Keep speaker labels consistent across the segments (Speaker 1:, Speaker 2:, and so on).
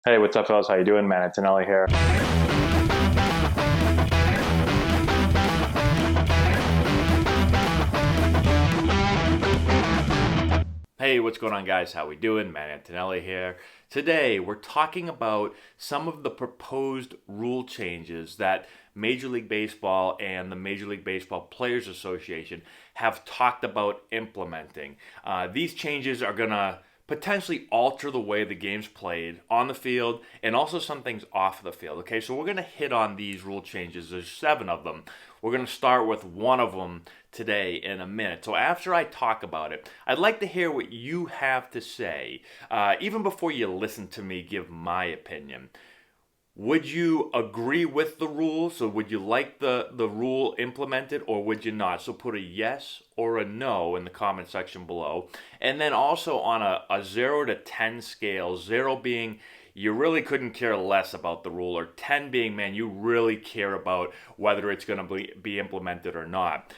Speaker 1: Hey, what's up, fellas? How you doing, man? Antonelli here.
Speaker 2: Hey, what's going on, guys? How we doing? Matt Antonelli here. Today, we're talking about some of the proposed rule changes that Major League Baseball and the Major League Baseball Players Association have talked about implementing. These changes are going to potentially alter the way the game's played on the field and also some things off the field. Okay, so we're going to hit on these rule changes. There's 7 of them. We're going to start with one of them today in a minute. So after I talk about it, I'd like to hear what you have to say, even before you listen to me give my opinion. Would you agree with the rule? So would you like the rule implemented or would you not? So put a yes or a no in the comment section below. And then also on a 0 to 10 scale, 0 being you really couldn't care less about the rule, or 10 being, man, you really care about whether it's going to be implemented or not.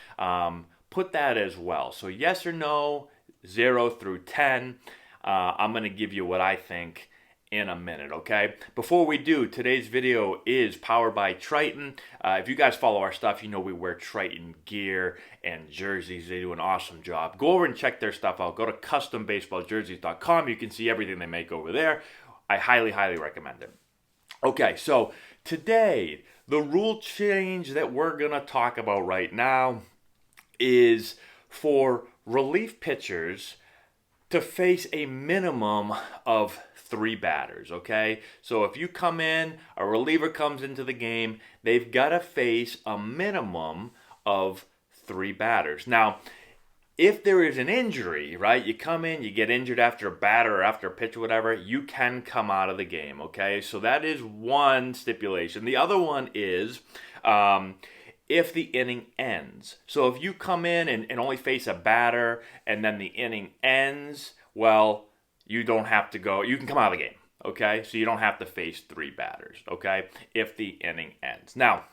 Speaker 2: Put that as well. So yes or no, 0 through 10. I'm going to give you what I think in a minute, okay? Before we do, today's video is powered by Triton. If you guys follow our stuff, you know we wear Triton gear and jerseys. They do an awesome job. Go over and check their stuff out. Go to custombaseballjerseys.com. You can see everything they make over there. I highly, highly recommend it. Okay, so today, the rule change that we're going to talk about right now is for relief pitchers to face a minimum of 3 batters, okay? So if you come in, a reliever comes into the game, they've got to face a minimum of 3 batters. Now, if there is an injury, right, you come in, you get injured after a batter or after a pitch or whatever, you can come out of the game, okay? So that is one stipulation. The other one is if the inning ends. So if you come in and only face a batter and then the inning ends, well, you don't have to go. You can come out of the game, okay? So you don't have to face 3 batters, okay, if the inning ends. Now,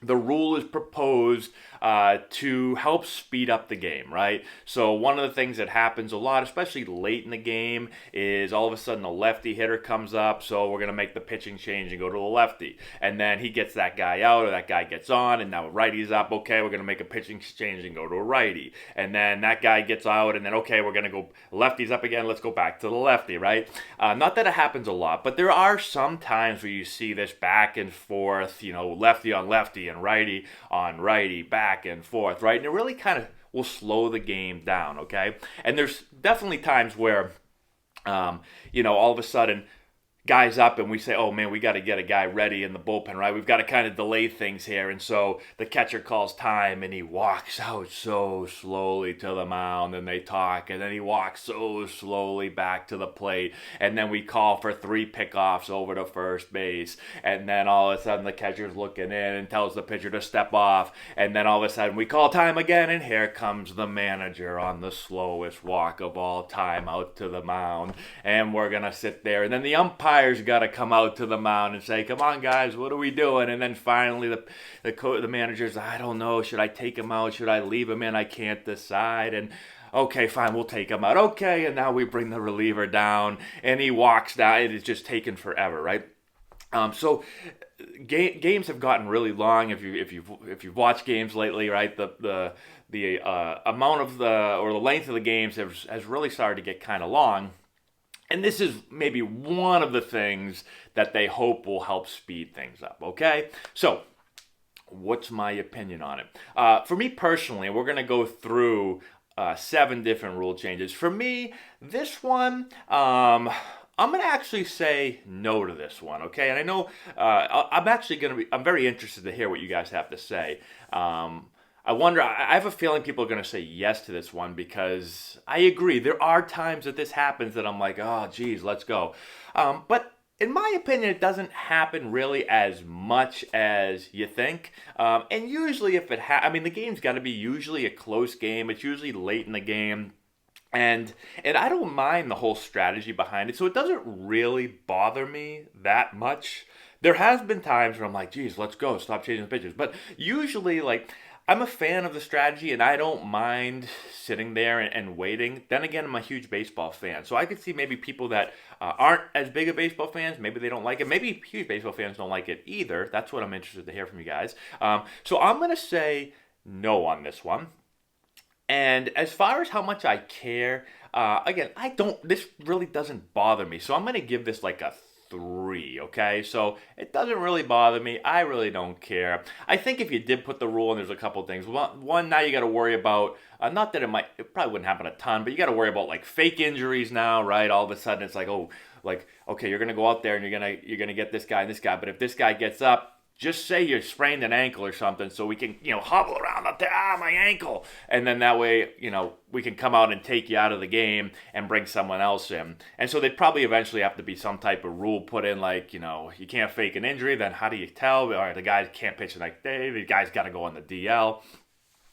Speaker 2: the rule is proposed to help speed up the game, right? So one of the things that happens a lot, especially late in the game, is all of a sudden a lefty hitter comes up, so we're going to make the pitching change and go to the lefty. And then he gets that guy out, or that guy gets on, and now a righty's up, okay, we're going to make a pitching change and go to a righty. And then that guy gets out, and then, okay, we're going to go lefty's up again, let's go back to the lefty, right? Not that it happens a lot, but there are some times where you see this back and forth, lefty on lefty, and righty on righty, back and forth, right? And it really kind of will slow the game down, okay? And there's definitely times where, all of a sudden, guys up and we say, oh man, we got to get a guy ready in the bullpen, right? We've got to kind of delay things here. And so the catcher calls time and he walks out so slowly to the mound and they talk. And then he walks so slowly back to the plate. And then we call for 3 pickoffs over to first base. And then all of a sudden the catcher's looking in and tells the pitcher to step off. And then all of a sudden we call time again. And here comes the manager on the slowest walk of all time out to the mound. And we're going to sit there. And then the umpire got to come out to the mound and say, come on, guys, what are we doing? And then finally the manager's, I don't know, should I take him out? Should I leave him in? I can't decide. And okay, fine, we'll take him out. Okay, and now we bring the reliever down, and he walks down. It is just taken forever, right? So games have gotten really long. If you've watched games lately, right? The amount of the length of the games has really started to get kind of long. And this is maybe one of the things that they hope will help speed things up, okay? So, what's my opinion on it? For me personally, we're going to go through 7 different rule changes. For me, this one, I'm going to actually say no to this one, okay? And I know I'm very interested to hear what you guys have to say. I have a feeling people are going to say yes to this one because I agree. There are times that this happens that I'm like, oh, geez, let's go. But in my opinion, it doesn't happen really as much as you think. And usually if the game's got to be usually a close game. It's usually late in the game. And I don't mind the whole strategy behind it. So it doesn't really bother me that much. There has been times where I'm like, geez, let's go. Stop chasing the pitches. But usually, I'm a fan of the strategy, and I don't mind sitting there and waiting. Then again, I'm a huge baseball fan, so I could see maybe people that aren't as big of baseball fans. Maybe they don't like it. Maybe huge baseball fans don't like it either. That's what I'm interested to hear from you guys. So I'm gonna say no on this one. And as far as how much I care, again, I don't. This really doesn't bother me. So I'm gonna give this like a 3. Okay, so it doesn't really bother me. I really don't care. I think if you did put the rule, and there's a couple things. One, now you got to worry about. Not that it probably wouldn't happen a ton, but you got to worry about like fake injuries now, right? All of a sudden, it's like, oh, like okay, you're gonna go out there and you're gonna get this guy and this guy, but if this guy gets up, just say you sprained an ankle or something so we can, hobble around up there, my ankle. And then that way, we can come out and take you out of the game and bring someone else in. And so they'd probably eventually have to be some type of rule put in like, you can't fake an injury. Then how do you tell? All right, the guy can't pitch the next day. The guy's got to go on the DL.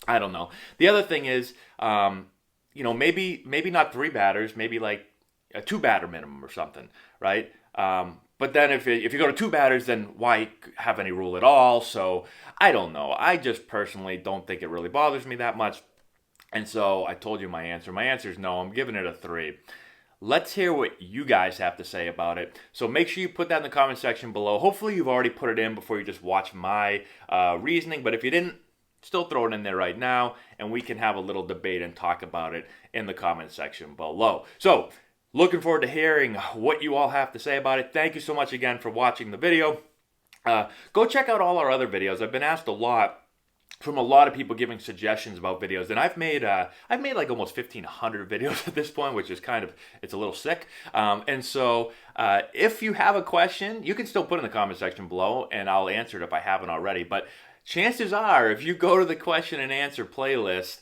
Speaker 2: I don't know. The other thing is, maybe not 3 batters, maybe like a 2 batter minimum or something, right? But then if you go to 2 batters, then why have any rule at all? So I don't know. I just personally don't think it really bothers me that much. And so I told you my answer. My answer is no. I'm giving it a 3. Let's hear what you guys have to say about it. So make sure you put that in the comment section below. Hopefully you've already put it in before you just watch my reasoning. But if you didn't, still throw it in there right now. And we can have a little debate and talk about it in the comment section below. So looking forward to hearing what you all have to say about it. Thank you so much again for watching the video. Go check out all our other videos. I've been asked a lot from a lot of people giving suggestions about videos, and I've made like almost 1,500 videos at this point, which is it's a little sick. And so if you have a question, you can still put it in the comment section below, and I'll answer it if I haven't already. But chances are, if you go to the question and answer playlist,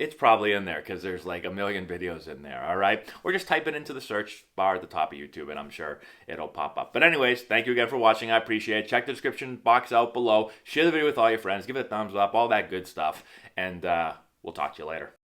Speaker 2: it's probably in there because there's like a million videos in there, all right? Or just type it into the search bar at the top of YouTube and I'm sure it'll pop up. But anyways, thank you again for watching. I appreciate it. Check the description box out below. Share the video with all your friends. Give it a thumbs up, all that good stuff. And we'll talk to you later.